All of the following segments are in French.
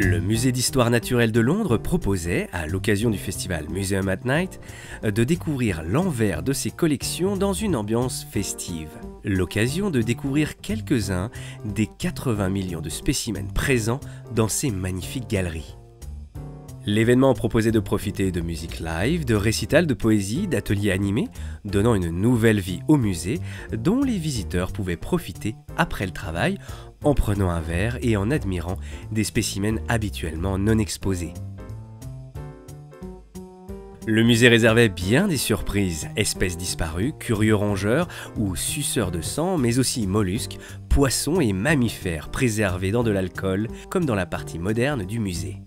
Le Musée d'Histoire Naturelle de Londres proposait, à l'occasion du festival Museum at Night, de découvrir l'envers de ses collections dans une ambiance festive. L'occasion de découvrir quelques-uns des 80 millions de spécimens présents dans ces magnifiques galeries. L'événement proposait de profiter de musique live, de récitals de poésie, d'ateliers animés, donnant une nouvelle vie au musée dont les visiteurs pouvaient profiter après le travail en prenant un verre et en admirant des spécimens habituellement non exposés. Le musée réservait bien des surprises, espèces disparues, curieux rongeurs ou suceurs de sang, mais aussi mollusques, poissons et mammifères préservés dans de l'alcool, comme dans la partie moderne du musée.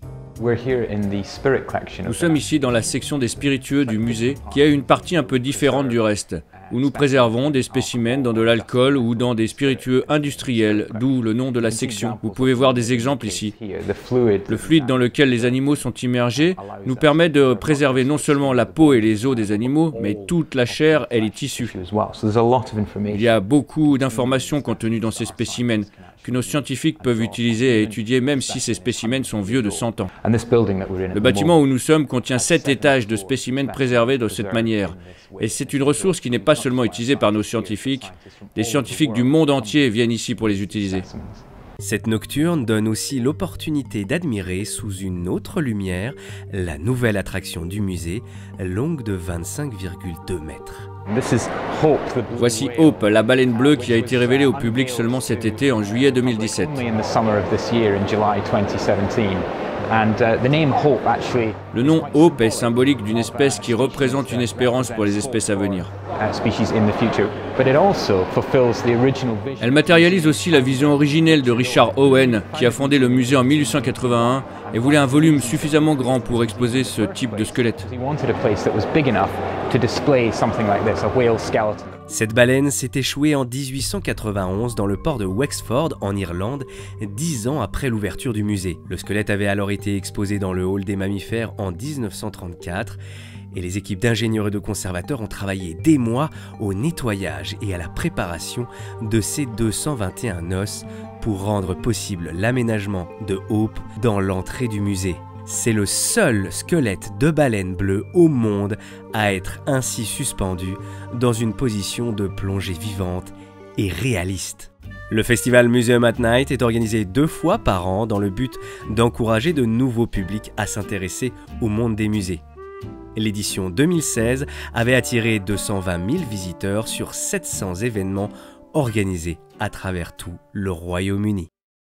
Nous sommes ici dans la section des spiritueux du musée, qui a une partie un peu différente du reste, où nous préservons des spécimens dans de l'alcool ou dans des spiritueux industriels, d'où le nom de la section. Vous pouvez voir des exemples ici. Le fluide dans lequel les animaux sont immergés nous permet de préserver non seulement la peau et les os des animaux, mais toute la chair et les tissus. Il y a beaucoup d'informations contenues dans ces spécimens, que nos scientifiques peuvent utiliser et étudier même si ces spécimens sont vieux de 100 ans. Le bâtiment où nous sommes contient 7 étages de spécimens préservés de cette manière. Et c'est une ressource qui n'est pas seulement utilisée par nos scientifiques. Des scientifiques du monde entier viennent ici pour les utiliser. Cette nocturne donne aussi l'opportunité d'admirer sous une autre lumière la nouvelle attraction du musée, longue de 25,2 mètres. Voici Hope, la baleine bleue qui a été révélée au public seulement cet été en juillet 2017. Le nom Hope est symbolique d'une espèce qui représente une espérance pour les espèces à venir. Elle matérialise aussi la vision originelle de Richard Owen, qui a fondé le musée en 1881 et voulait un volume suffisamment grand pour exposer ce type de squelette. Cette baleine s'est échouée en 1891 dans le port de Wexford, en Irlande, 10 ans après l'ouverture du musée. Le squelette avait alors été exposé dans le hall des mammifères en 1934 et les équipes d'ingénieurs et de conservateurs ont travaillé des mois au nettoyage et à la préparation de ces 221 os pour rendre possible l'aménagement de Hope dans l'entrée du musée. C'est le seul squelette de baleine bleue au monde à être ainsi suspendu dans une position de plongée vivante et réaliste. Le festival Museum at Night est organisé 2 fois par an dans le but d'encourager de nouveaux publics à s'intéresser au monde des musées. L'édition 2016 avait attiré 220 000 visiteurs sur 700 événements organisés à travers tout le Royaume-Uni.